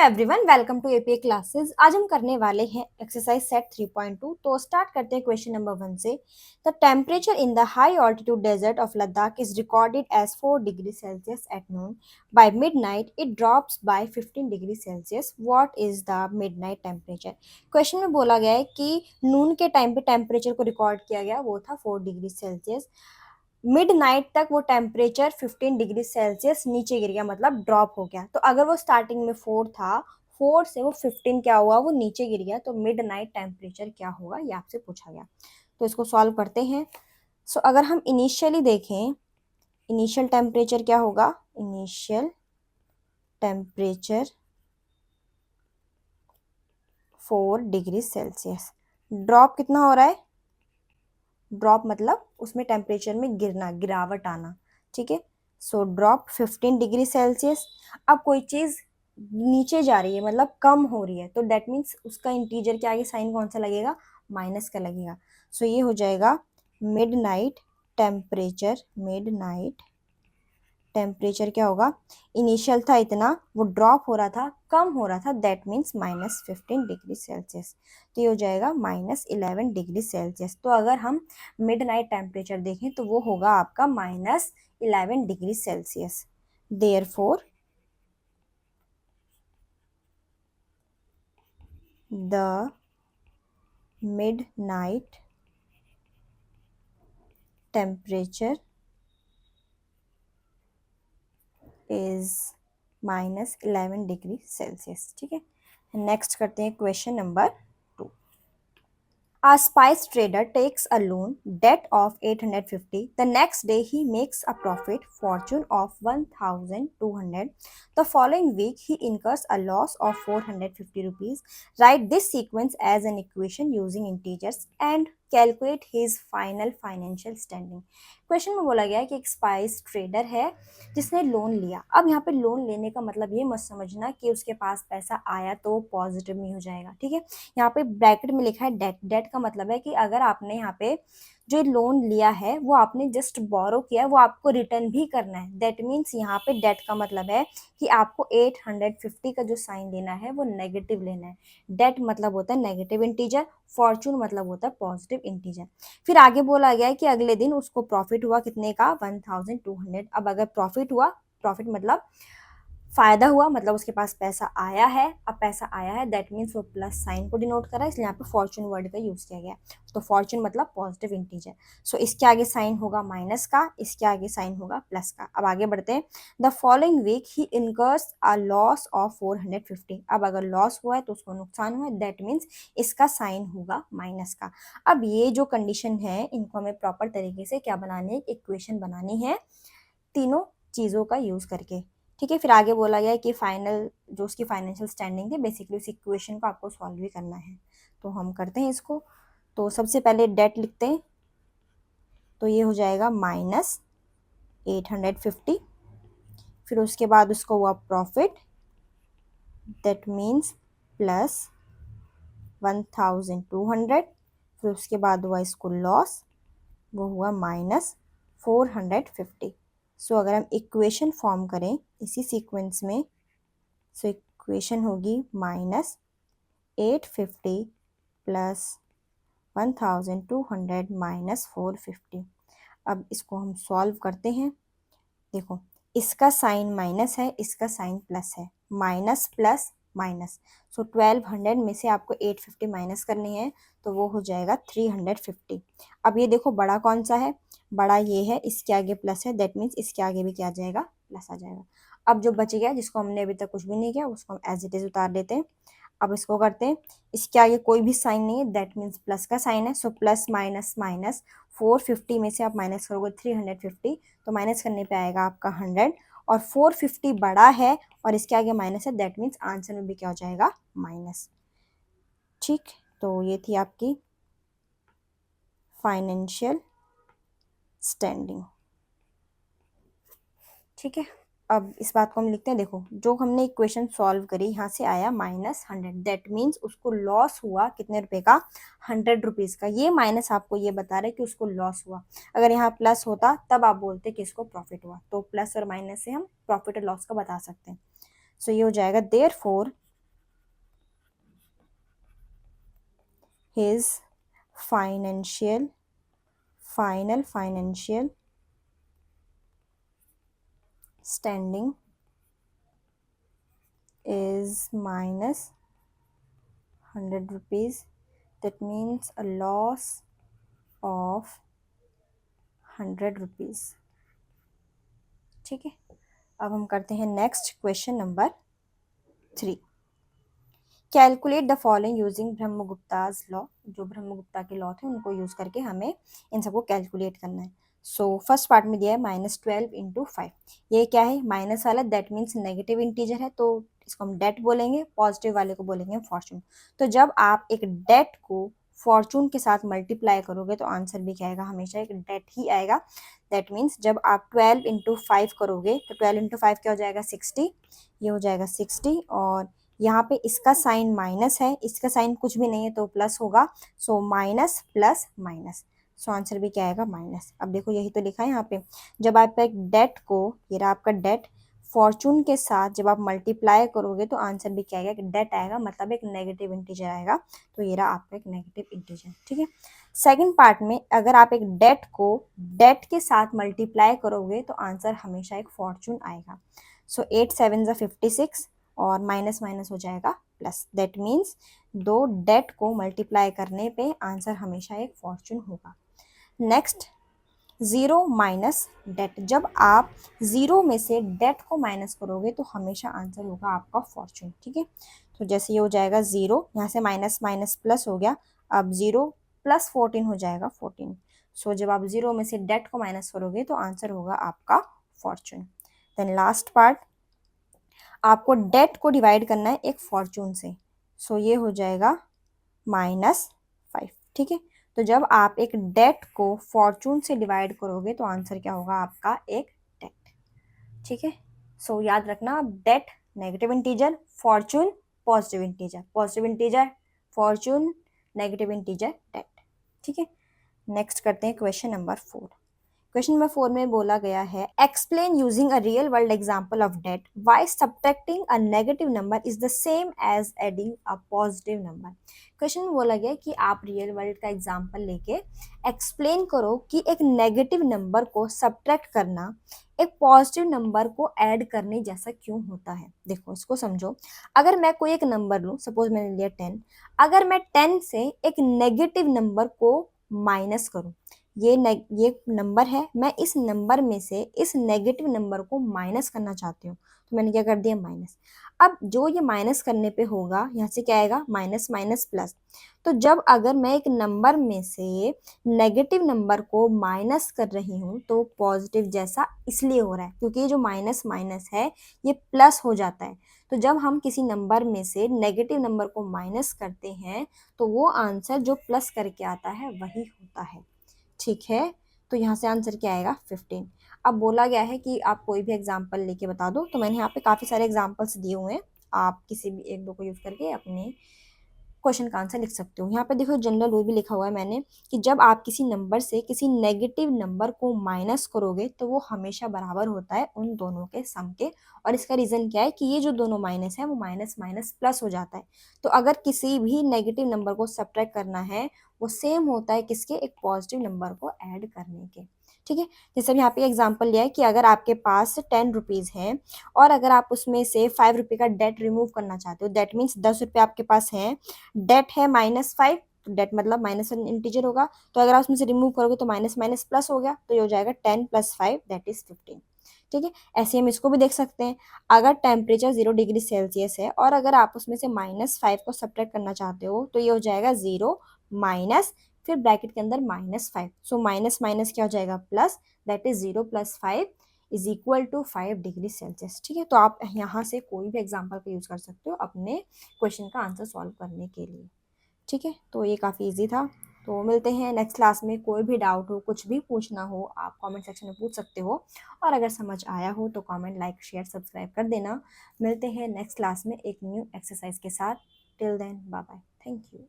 Everyone, welcome to APA classes. आज हम करने वाले हैं एक्सरसाइज सेट 3.2। तो स्टार्ट करते हैं क्वेश्चन नंबर 1 से। The temperature in the high altitude desert of Ladakh is recorded as 4 degree Celsius at noon. By midnight it drops by 15 degree Celsius. What is the midnight temperature? Question में बोला गया है कि नून के time पे temperature को record किया गया, वो था 4 डिग्री सेल्सियस। मिड नाइट तक वो टेम्परेचर 15 डिग्री सेल्सियस नीचे गिर गया, मतलब ड्रॉप हो गया। तो अगर वो स्टार्टिंग में 4 था, 4 से वो 15 क्या हुआ, वो नीचे गिर गया, तो मिड नाइट टेम्परेचर क्या होगा, ये आपसे पूछा गया। तो इसको सॉल्व करते हैं। सो अगर हम इनिशियली देखें, इनिशियल टेम्परेचर क्या होगा, initial temperature 4 degree Celsius. Drop कितना हो रहा है, ड्रॉप मतलब उसमें टेम्परेचर में गिरना, गिरावट आना, ठीक है। So drop 15 degree Celsius. अब कोई चीज नीचे जा रही है, मतलब कम हो रही है, तो दैट मीन्स उसका इंटीजर के आगे साइन कौन सा लगेगा, माइनस का लगेगा। सो ये हो जाएगा mid night temperature. Mid night temperature क्या होगा, इनिशियल था इतना, वो ड्रॉप हो रहा था, कम हो रहा था, दैट मीन्स -15 डिग्री सेल्सियस। तो ये हो जाएगा -11 डिग्री सेल्सियस। तो अगर हम मिड नाइट टेम्परेचर देखें तो वो होगा आपका -11 degree Celsius. Therefore the mid night temperature is -11 degree Celsius, ठीक है। नेक्स्ट करते हैं question number 2। A spice trader takes a loan debt of 850. The next day he makes a profit fortune of 1200. The following week he incurs a loss of 450 rupees. Write this sequence as an equation using integers and calculate his final financial standing. Question में बोला गया है कि एक spice trader है जिसने loan लिया। अब यहाँ पे लोन लेने का मतलब ये मत समझना कि उसके पास पैसा आया तो पॉजिटिव में हो जाएगा, ठीक है। यहाँ पे ब्रैकेट में लिखा है डेट। डेट का मतलब है कि अगर आपने यहाँ पे जो लोन लिया है वो आपने जस्ट बोरो किया है, वो आपको रिटर्न भी करना है। दैट मीन्स यहाँ पे डेट का मतलब है कि आपको 850 का जो साइन लेना है वो नेगेटिव लेना है। डेट मतलब होता है नेगेटिव इंटीजर, फॉर्चून मतलब होता है पॉजिटिव इंटीजर। फिर आगे बोला गया है कि अगले दिन उसको प्रॉफिट हुआ कितने का, 1200। अब अगर प्रॉफिट हुआ, प्रॉफिट मतलब फायदा हुआ, मतलब उसके पास पैसा आया है। अब पैसा आया है दैट मीन्स वो प्लस साइन को डिनोट कर रहा है, इसलिए यहाँ पे फॉर्चून वर्ड का यूज किया गया। तो फॉर्चून मतलब पॉजिटिव इंटीजर। सो इसके आगे साइन होगा माइनस का, इसके आगे साइन होगा प्लस का। अब आगे बढ़ते हैं। The following week he incurs a loss of 450। अब अगर लॉस हुआ है तो उसको नुकसान हुआ है, दैट मीन्स इसका साइन होगा माइनस का। अब ये जो कंडीशन है इनको हमें प्रॉपर तरीके से क्या बनानी है, इक्वेशन बनानी है तीनों चीजों का यूज करके, ठीक है। फिर आगे बोला गया है कि फाइनल जो उसकी फाइनेंशियल स्टैंडिंग थी, बेसिकली उस इक्वेशन को आपको सॉल्व भी करना है। तो हम करते हैं इसको। तो सबसे पहले डेट लिखते हैं, तो ये हो जाएगा -850। फिर उसके बाद उसको हुआ प्रॉफिट, दैट मीन्स +1200। फिर उसके बाद हुआ इसको लॉस, वो हुआ -450। सो अगर हम इक्वेशन फॉर्म करें इसी सीक्वेंस में, सो इक्वेशन होगी -850 + 1200 -450। अब इसको हम सॉल्व करते हैं। देखो इसका साइन माइनस है, इसका साइन प्लस है, माइनस प्लस माइनस। सो 1200 में से आपको 850 माइनस करनी है, तो वो हो जाएगा 350। अब ये देखो बड़ा कौन सा है, बड़ा ये है, इसके आगे प्लस है, दैट मीन्स इसके आगे भी क्या आ जाएगा, प्लस आ जाएगा। अब जो बच गया जिसको हमने अभी तक कुछ भी नहीं किया उसको हम एज इट इज उतार देते हैं। अब इसको करते हैं, इसके आगे कोई भी साइन नहीं है, दैट मीन्स प्लस का साइन है। सो प्लस माइनस माइनस, 450 में से आप माइनस करोगे 350, तो माइनस करने पे आएगा आपका 100। और 450 बड़ा है और इसके आगे माइनस है, दैट मीन्स आंसर में भी क्या हो जाएगा, माइनस। ठीक, तो ये थी आपकी फाइनेंशियल स्टैंडिंग, ठीक है। अब इस बात को हम लिखते हैं। देखो जो हमने इक्वेशन सॉल्व करी, यहाँ से आया -100, दैट मीन्स उसको लॉस हुआ कितने रुपए का, 100 रुपीज का। ये माइनस आपको ये बता रहे कि उसको लॉस हुआ। अगर यहाँ प्लस होता तब आप बोलते कि इसको प्रॉफिट हुआ। तो प्लस और माइनस से हम प्रॉफिट और लॉस का बता सकते हैं। सो ये हो जाएगा therefore his financial financial standing is minus 100 rupees. That means a loss of 100 rupees. ठीक है, अब हम करते हैं next question number 3. Calculate the following using Brahmagupta's law. जो ब्रह्मगुप्ता के लॉ थे उनको यूज करके हमें इन सबको कैलकुलेट करना है. सो फर्स्ट पार्ट में दिया है -12 × 5. ये क्या है, माइनस वाला, दैट मीन्स नेगेटिव इंटीजर है, तो इसको हम डेट बोलेंगे, पॉजिटिव वाले को बोलेंगे फॉर्चून. तो जब आप एक डेट को फॉर्चून के साथ मल्टीप्लाई करोगे तो आंसर भी क्या आएगा, हमेशा एक डेट ही आएगा. दैट मीन्स जब आप 12 × 5 करोगे तो 12 × 5 क्या हो जाएगा, 60. ये हो जाएगा 60, और यहाँ पे इसका साइन माइनस है, इसका साइन कुछ भी नहीं है तो प्लस होगा. So minus plus minus, so answer भी क्या आएगा, माइनस. अब देखो यही तो लिखा है यहाँ पे, जब आप एक डेट को, ये रहा आपका डेट, फॉर्चून के साथ जब आप मल्टीप्लाई करोगे तो आंसर भी क्या आएगा, डेट आएगा, मतलब एक नेगेटिव इंटीजर आएगा. तो ये रहा आपका एक नेगेटिव इंटीजर. ठीक है, सेकंड पार्ट में अगर आप एक डेट को डेट के साथ मल्टीप्लाई करोगे तो आंसर हमेशा एक फॉर्चून आएगा. सो 8 7 × 56, और माइनस माइनस हो जाएगा प्लस. दैट मीन्स दो डेट को मल्टीप्लाई करने पे आंसर हमेशा एक फॉर्चून होगा. Next, zero minus debt. जब आप जीरो में से डेट को माइनस करोगे तो हमेशा आंसर होगा आपका फॉर्चून. ठीक है, तो जैसे ये हो जाएगा जीरो, यहाँ से माइनस माइनस प्लस हो गया, अब जीरो प्लस 14 हो जाएगा 14. सो जब आप जीरो में से डेट को माइनस करोगे तो आंसर होगा आपका फॉर्चून. देन लास्ट पार्ट, आपको डेट को डिवाइड करना है एक फॉर्चून से. सो ये हो जाएगा -5. ठीक है, तो जब आप एक डेट को फॉर्चून से डिवाइड करोगे तो आंसर क्या होगा आपका, एक डेट. ठीक है, सो याद रखना, debt negative integer, fortune positive integer, positive integer fortune, negative integer debt. ठीक है, नेक्स्ट करते हैं क्वेश्चन नंबर 4. क्वेश्चन नंबर 4 में बोला गया है, explain using a real world example of debt why subtracting a negative number is the same as adding a positive number. Question में बोला गया कि आप रियल वर्ल्ड का एग्जांपल लेके एक्सप्लेन करो कि एक नेगेटिव नंबर को सब्ट्रैक्ट करना एक पॉजिटिव नंबर को ऐड करने जैसा क्यों होता है. देखो इसको समझो, अगर मैं कोई एक नंबर लूँ, सपोज मैंने लिया 10, अगर मैं 10 से एक नेगेटिव नंबर को माइनस करूँ, ये नंबर है, मैं इस नंबर में से इस नेगेटिव नंबर को माइनस करना चाहती हूँ, तो मैंने क्या कर दिया, माइनस. अब जो ये माइनस करने पे होगा, यहाँ से क्या आएगा, माइनस माइनस प्लस. तो जब अगर मैं एक नंबर में से नेगेटिव नंबर को माइनस कर रही हूँ तो पॉजिटिव जैसा इसलिए हो रहा है क्योंकि ये जो माइनस माइनस है ये प्लस हो जाता है. तो जब हम किसी नंबर में से नेगेटिव नंबर को माइनस करते हैं तो वो आंसर जो प्लस करके आता है वही होता है. ठीक है, तो यहाँ से आंसर क्या आएगा, 15. अब बोला गया है कि आप कोई भी एग्जाम्पल लेके बता दो, तो मैंने यहाँ पे काफ़ी सारे एग्जाम्पल्स दिए हुए हैं, आप किसी भी एक दो को यूज़ करके अपने क्वेश्चन का आंसर लिख सकते हो. यहाँ पे देखो जनरल रूल भी लिखा हुआ है मैंने कि जब आप किसी नंबर से किसी नेगेटिव नंबर को माइनस करोगे तो वो हमेशा बराबर होता है उन दोनों के सम के. और इसका रीज़न क्या है कि ये जो दोनों माइनस है वो माइनस माइनस प्लस हो जाता है. तो अगर किसी भी नेगेटिव नंबर को सब्ट्रैक्ट करना है वो सेम होता है किसके, एक पॉजिटिव नंबर को ऐड करने के. ठीक है, जैसे अभी यहाँ पे एग्जाम्पल लिया है कि अगर आपके पास 10 रुपीज़ हैं और अगर आप उसमें से 5 रुपये का डेट रिमूव करना चाहते हो, दैट मीन्स 10 रुपये आपके पास हैं, डेट है -5, डेट मतलब माइनस इंटीजर होगा, तो अगर आप उसमें से रिमूव करोगे तो माइनस माइनस प्लस हो गया, तो ये हो जाएगा 10 + 5 दैट इज 15. ठीक है, ऐसे हम इसको भी देख सकते हैं, अगर टेम्परेचर 0 डिग्री सेल्सियस है और अगर आप उसमें से -5 को सब्ट्रैक्ट करना चाहते हो तो ये हो जाएगा 0 माइनस, फिर ब्रैकेट के अंदर -5. सो माइनस माइनस क्या हो जाएगा, plus, that is 0 + 5 is equal to 5 degree Celsius. ठीक है, तो आप यहाँ से कोई भी एग्जाम्पल का यूज कर सकते हो अपने क्वेश्चन का आंसर सॉल्व करने के लिए. ठीक है, तो ये काफ़ी इजी था. तो मिलते हैं नेक्स्ट क्लास में. कोई भी डाउट हो, कुछ भी पूछना हो, आप कमेंट सेक्शन में पूछ सकते हो, और अगर समझ आया हो तो कमेंट, लाइक, शेयर, सब्सक्राइब कर देना. मिलते हैं नेक्स्ट क्लास में एक न्यू एक्सरसाइज के साथ. Till then, bye bye, thank you.